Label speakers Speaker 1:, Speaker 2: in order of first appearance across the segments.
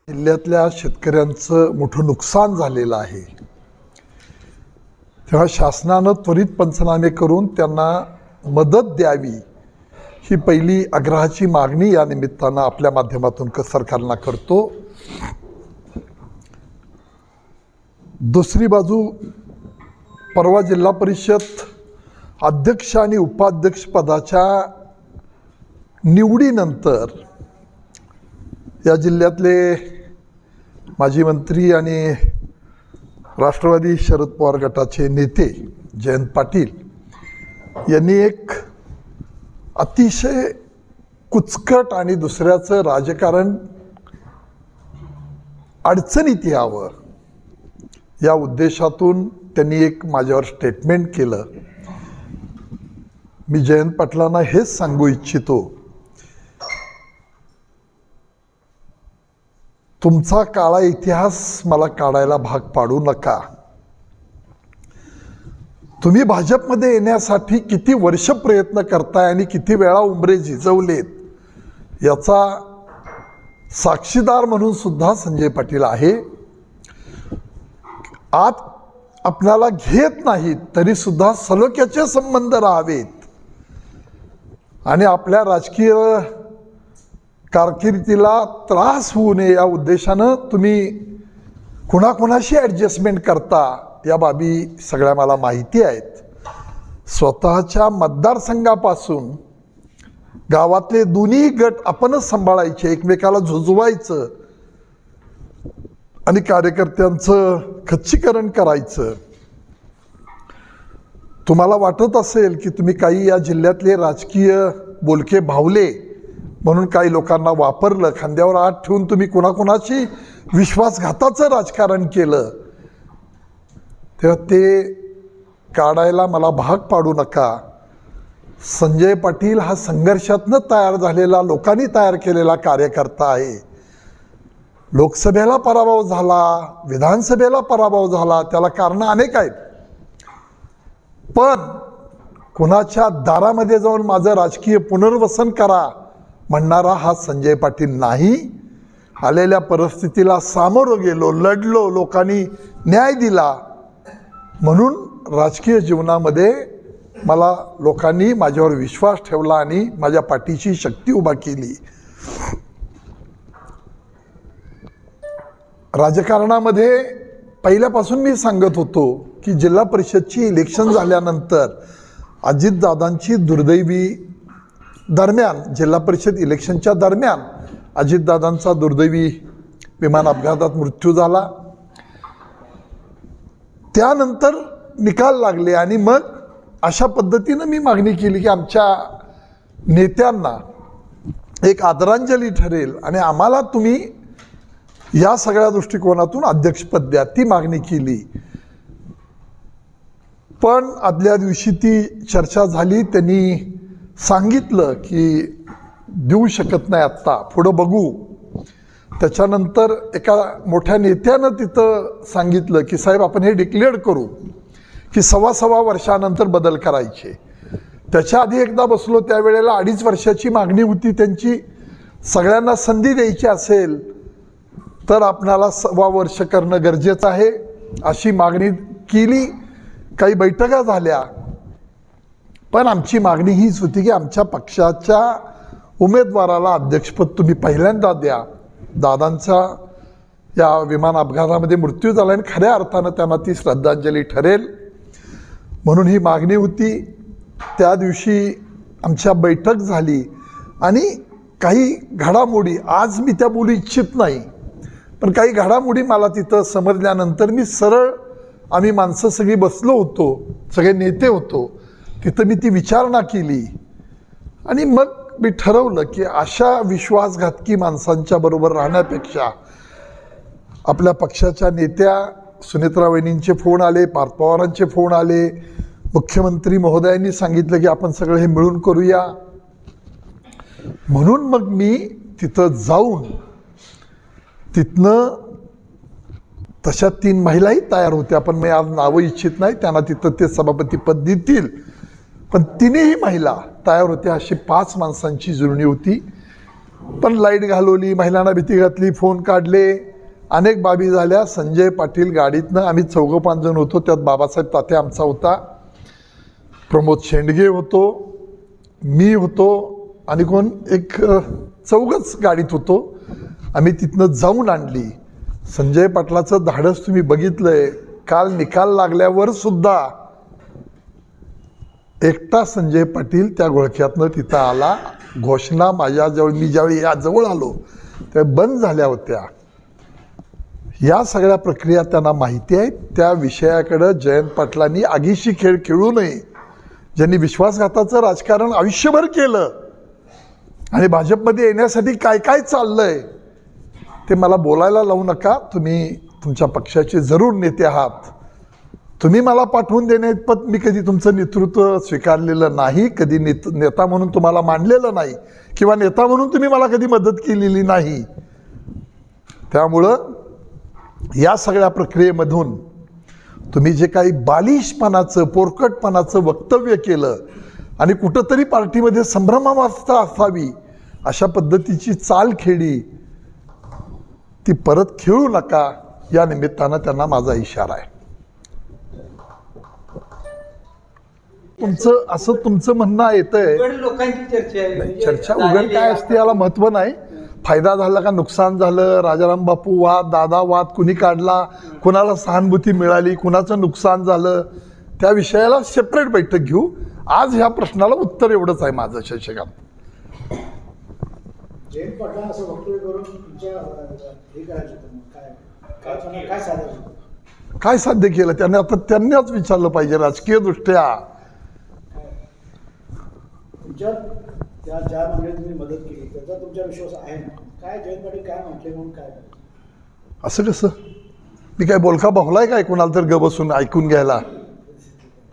Speaker 1: जिल्ह्यातल्या शेतकऱ्यांचं मोठं नुकसान झालेलं आहे। तेव्हा शासनानं त्वरित पंचनामे करून त्यांना मदत द्यावी ही पहिली आग्रहाची मागणी या निमित्तानं आपल्या माध्यमातून सरकारला करतो। दुसरी बाजू, परवा जिल्हा परिषद अध्यक्ष आणि उपाध्यक्ष पदाच्या निवडीनंतर या जिल्ह्यातले माजी मंत्री आणि राष्ट्रवादी शरद पवार गटाचे नेते जयंत पाटील यांनी एक अतिशय कुचकट आणि दुसऱ्याचं राजकारण अडचणीत यावं या उद्देशातून त्यांनी एक माझ्यावर स्टेटमेंट केलं। मी जयंत पाटलांना हेच सांगू इच्छितो, तुमचा काळा इतिहास मला काढायला भाग पाडू नका। तुम्ही भाजपमध्ये येण्यासाठी किती वर्ष प्रयत्न करताय आणि किती वेळा उंबरे झिजवलेत याचा साक्षीदार म्हणून सुद्धा संजय पाटील आहे। आत आपल्याला घेत नाहीत तरी सुद्धा सलोख्याचे संबंध राहावेत आणि आपल्या राजकीय कारकिर्दीला त्रास होऊ नये या उद्देशानं तुम्ही कुणाकुणाशी ॲडजस्टमेंट करता या बाबी सगळ्या मला माहिती आहेत। स्वतःच्या मतदारसंघापासून गावातले दोन्ही गट आपणच सांभाळायचे, एकमेकाला झुजवायचं आणि कार्यकर्त्यांचं खच्चीकरण करायचं। तुम्हाला वाटत असेल की तुम्ही काही या जिल्ह्यातले राजकीय बोलके भावले म्हणून काही लोकांना वापरलं, खांद्यावर हात ठेवून तुम्ही कुणाकुणाची विश्वासघाताचं राजकारण केलं, तेव्हा ते काढायला मला भाग पाडू नका। संजय पाटील हा संघर्षातनं तयार झालेला, लोकांनी तयार केलेला कार्यकर्ता आहे। लोकसभेला पराभव झाला, विधानसभेला पराभव झाला, त्याला कारणं अनेक आहेत, पण कुणाच्या दारामध्ये जाऊन माझं राजकीय पुनर्वसन करा म्हणणारा हा संजय पाटील नाही। आलेल्या परिस्थितीला सामोरं गेलो, लढलो, लोकांनी न्याय दिला, म्हणून राजकीय जीवनामध्ये मला लोकांनी माझ्यावर विश्वास ठेवला आणि माझ्या पाठीची शक्ती उभा केली। राजकारणामध्ये पहिल्यापासून मी सांगत होतो की जिल्हा परिषदची इलेक्शन झाल्यानंतर अजितदादांची दुर्दैवी दरम्यान, जिल्हा परिषद इलेक्शनच्या दरम्यान अजितदादांचा दुर्दैवी विमान अपघातात मृत्यू झाला। त्यानंतर निकाल लागले आणि मग अशा पद्धतीनं मी मागणी केली की आमच्या नेत्यांना एक आदरांजली ठरेल आणि आम्हाला तुम्ही या सगळ्या दृष्टिकोनातून अध्यक्षपद द्या, ती मागणी केली। पण आदल्या दिवशी ती चर्चा झाली, त्यांनी सांगितलं की देऊ शकत नाही, आत्ता पुढं बघू। त्याच्यानंतर एका मोठ्या नेत्यानं तिथं सांगितलं की साहेब आपण हे डिक्लेअर करू की 1.25 वर्षानंतर बदल करायचे। त्याच्या आधी एकदा बसलो, त्यावेळेला 2.5 वर्षाची मागणी होती त्यांची। सगळ्यांना संधी द्यायची असेल तर आपणाला 1.25 वर्ष करणं गरजेचं आहे अशी मागणी केली। काही बैठका झाल्या, पण आमची मागणी हीच होती की आमच्या पक्षाच्या उमेदवाराला अध्यक्षपद तुम्ही पहिल्यांदा द्या। दादांचा या विमान अपघातामध्ये मृत्यू झाला आणि खऱ्या अर्थानं त्यांना ती श्रद्धांजली ठरेल म्हणून ही मागणी होती। त्या दिवशी आमच्या बैठक झाली आणि काही घडामोडी, आज मी त्या बोलू इच्छित नाही, पण काही घडामोडी मला तिथं समजल्यानंतर मी सरळ, आम्ही माणसं सगळी बसलो होतो, सगळे नेते होतो, तिथं मी ती विचारणा केली आणि मग मी ठरवलं की अशा विश्वासघातकी माणसांच्या बरोबर राहण्यापेक्षा आपल्या पक्षाच्या नेत्या सुनेत्रा वहिनींचे फोन आले, पार्थ पवारांचे फोन आले, मुख्यमंत्री महोदयांनी सांगितलं की आपण सगळं हे मिळून करूया, म्हणून मग मी तिथं जाऊन तिथनं तशा 3 महिलाही तयार होत्या, पण मी आज नावं इच्छित नाही, त्यांना तिथं ते सभापतीपद देतील, पण 3ही महिला तयार होत्या। अशी 5 माणसांची जुळणी होती पण लाईट घालवली, महिलांना भीती घातली, फोन काढले, अनेक बाबी झाल्या. संजय पाटील गाडीतनं, आम्ही 4-5 जण होतो, त्यात बाबासाहेब तात्या आमचा होता, प्रमोद शेंडगे होतो, मी होतो आणि कोण एक 4घच गाडीत होतो. आम्ही तिथनं जाऊन आणली. संजय पाटलाचं धाडस तुम्ही बघितलंय. काल निकाल लागल्यावर सुद्धा एकटा संजय पाटील त्या घोळक्यातनं तिथं आला. घोषणा माझ्याजवळ, मी ज्यावेळी या जवळ आलो त्या बंद झाल्या होत्या. या सगळ्या प्रक्रिया त्यांना माहिती आहेत. त्या विषयाकडं जयंत पाटलांनी आगीशी खेळ खेळू नये. ज्यांनी विश्वासघाताचं राजकारण आयुष्यभर केलं आणि भाजपमध्ये येण्यासाठी काय काय चाललंय ते मला बोलायला लावू नका. तुम्ही तुमच्या पक्षाचे जरूर नेते आहात. तुम्ही मला पाठवून देण्याइतपत मी कधी तुमचं नेतृत्व स्वीकारलेलं नाही, कधी नेता म्हणून तुम्हाला मानलेलं नाही, किंवा नेता म्हणून तुम्ही मला कधी मदत केलेली नाही. त्यामुळं या सगळ्या प्रक्रियेमधून तुम्ही जे काही बालिशपणाचं, पोरकटपणाचं वक्तव्य केलं आणि कुठंतरी पार्टीमध्ये संभ्रमावस्था असावी अशा पद्धतीची चाल खेळली, ती परत खेळू नका. या निमित्तानं त्यांना माझा इशारा आहे. तुमचं असं तुमचं म्हणणं येतंय, चर्चा उघड काय असते याला महत्व नाही. फायदा झाला का नुकसान झालं, राजाराम बापू वाद, दादा वाद कुणी काढला, कुणाला सहानुभूती मिळाली, कुणाचं नुकसान झालं, त्या विषयाला सेपरेट बैठक घेऊ. आज ह्या प्रश्नाला उत्तर एवढंच आहे माझं. शशिकांत
Speaker 2: जयंत पाटला असं वक्तव्य करून तुमच्या हे करायचं
Speaker 1: काय साध्य केलं त्याने? आता त्यांनीच विचारलं पाहिजे राजकीय दृष्ट्या.
Speaker 2: तुमच्या त्या ज्या मंडळीत तुम्ही मदत केली त्याचा तुमचा विश्वास आहे ना? काय जयंत पाटील काय म्हटले म्हणून काय
Speaker 1: असं कसं? मी काय बोलका भावलाय काय कोणाला तर ग बसून ऐकून घ्यायला?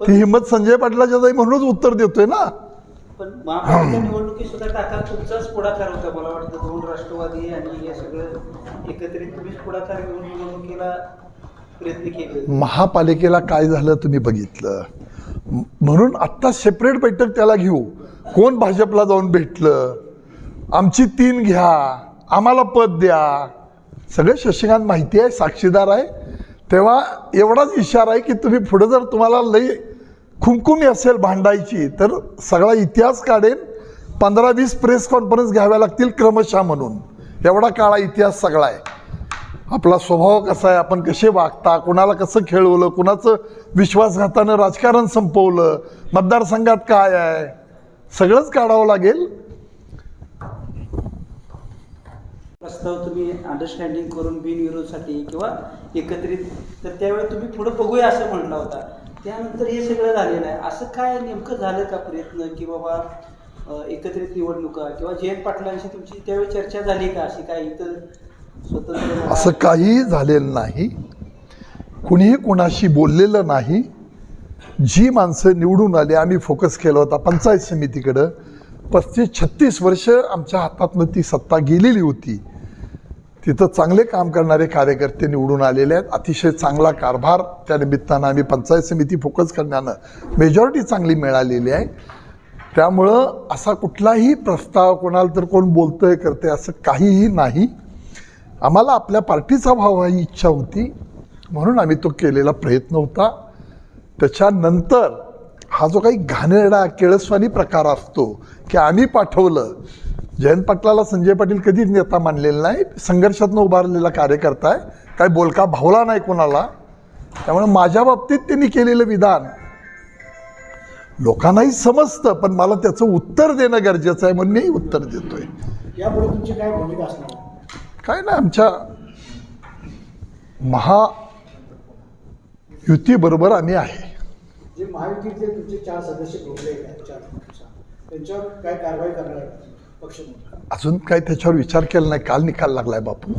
Speaker 1: ती हिंमत संजय पाटलाच्या जाई म्हणूनच उत्तर देतोय ना.
Speaker 3: पण महापालिका निवडणुकीत सुद्धा काका तुमचाच पुढाकार होता. मला वाटतं 2 राष्ट्रवादी आणि हे सगळं एकत्रित तुम्हीच पुढाकार घेऊन निवडणुकीला प्रयत्न केले.
Speaker 1: महापालिकेला काय झालं तुम्ही बघितलं. म्हणून आत्ता सेपरेट बैठक त्याला घेऊ. कोण भाजपला जाऊन भेटलं, आमची 3 घ्या, आम्हाला पद द्या, सगळं शशिकांत माहिती आहे, साक्षीदार आहे. तेव्हा एवढाच इशारा आहे की तुम्ही पुढे जर तुम्हाला लई खुमखुमी असेल भांडायची तर सगळा इतिहास काढेन. 15-20 प्रेस कॉन्फरन्स घ्याव्या लागतील क्रमशः म्हणून. एवढा काळा इतिहास सगळा आहे. आपला स्वभाव कसा आहे, आपण कसे वागता, कुणाला कसं खेळवलं, कुणाचं विश्वासघातानं राजकारण संपवलं, मतदारसंघात काय आहे, सगळंच काढावं लागेल.
Speaker 3: प्रस्ताव तुम्ही अंडरस्टँडिंग करून बिनविरोधसाठी किंवा एकत्रित, तर त्यावेळी तुम्ही पुढे बघूया असं म्हटलं होता. त्यानंतर हे सगळं झालेलं आहे. असं काय नेमकं झालं का प्रयत्न की बाबा एकत्रित निवडणुका किंवा जयंत पाटलांशी तुमची त्यावेळी चर्चा झाली का? अशी काय इतर स्वतंत्र
Speaker 1: असं काही झालेलं नाही. कुणीही कुणाशी बोललेलं नाही. जी माणसं निवडून आली, आम्ही फोकस केला होता पंचायत समितीकडं. 35-36 वर्ष आमच्या हातातनं ती सत्ता गेलेली होती. तिथं चांगले काम करणारे कार्यकर्ते निवडून आलेले आहेत. अतिशय चांगला कारभार त्या निमित्तानं आम्ही पंचायत समिती फोकस करण्यानं मेजॉरिटी चांगली मिळालेली आहे. त्यामुळं असा कुठलाही प्रस्ताव कोणाला तर कोण बोलतंय करते असं काहीही नाही. आम्हाला आपल्या पार्टीचा भाव ही इच्छा होती म्हणून आम्ही तो केलेला प्रयत्न होता. त्याच्यानंतर हा जो काही घाणेरडा केळसवानी प्रकार असतो की आम्ही पाठवलं, जयंत पाटलाला संजय पाटील कधीच नेता मानलेला नाही. संघर्षातनं उभारलेला कार्यकर्ता आहे. काही बोलका भावला नाही कोणाला. त्यामुळे माझ्या बाबतीत त्यांनी केलेलं विधान लोकांनाही समजतं, पण मला त्याचं उत्तर देणं गरजेचं आहे म्हणून मी उत्तर देतोय.
Speaker 2: यापुढे तुमची काय भूमिका असणार?
Speaker 1: काय नाही, आमच्या महायुतीबरोबर आम्ही आहे.
Speaker 2: जे महायुतीतले तुमचे 4 सदस्य भोगले आहेत, 4 त्यांच्यावर काय कारवाई करणार आहे पक्ष?
Speaker 1: अजून काय त्याच्यावर विचार केला नाही. काल निकाल लागलाय बापू.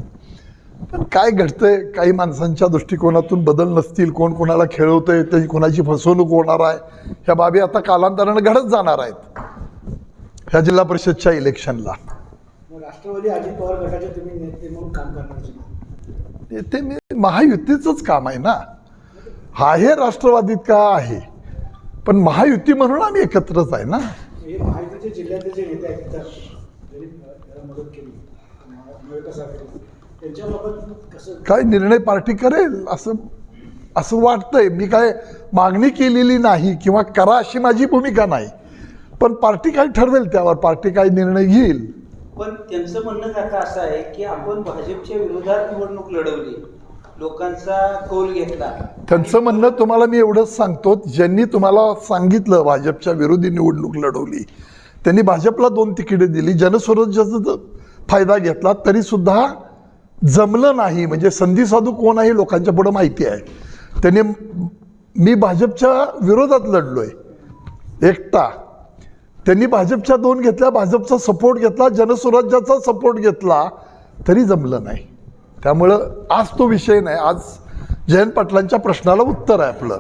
Speaker 1: पण काय घडतंय, काही माणसांच्या दृष्टिकोनातून बदल नसतील, कोण कोणाला खेळवतंय, त्याची कोणाची फसवणूक होणार आहे, ह्या बाबी आता कालांतरानं घडत जाणार आहेत ह्या जिल्हा परिषदच्या इलेक्शनला.
Speaker 2: राष्ट्रवादी अजित पवार गटाचे तुम्ही नेते म्हणून काम करणार?
Speaker 1: ते मी महायुतीचंच काम आहे ना. हा हे राष्ट्रवादीत का आहे, पण महायुती म्हणून आम्ही एकत्रच आहे ना.
Speaker 2: हे महायुतीचे जिल्ह्यातले जे नेते आहेत मदत केली महाविकास आघाडी त्यांच्याबाबत कसं
Speaker 1: काय निर्णय पार्टी करेल असं वाटतंय. मी काय मागणी केलेली नाही किंवा करा अशी माझी भूमिका नाही, पण पार्टी काय ठरवेल त्यावर पार्टी काय निर्णय घेईल.
Speaker 3: पण त्यांचं म्हणणं काका असं आहे की आपण भाजपच्या विरोधात निवडणूक लढवली, लोकांचा कौल घेतला.
Speaker 1: त्यांचं म्हणणं तुम्हाला मी एवढंच सांगतो, ज्यांनी तुम्हाला सांगितलं भाजपच्या विरोधी निवडणूक लढवली त्यांनी भाजपला 2 तिकिटे दिली, जनस्वराज्याचा फायदा घेतला, तरी सुद्धा जमलं नाही. म्हणजे संधी साधू कोण आहे लोकांच्या पुढे माहिती आहे. त्यांनी मी भाजपच्या विरोधात लढलोय एकटा, त्यांनी भाजपच्या 2 घेतल्या, भाजपचा सपोर्ट घेतला, जनस्वराज्याचा सपोर्ट घेतला, तरी जमलं नाही. त्यामुळं आज तो विषय नाही, आज जयंत पाटलांच्या प्रश्नाला उत्तर आहे आपलं.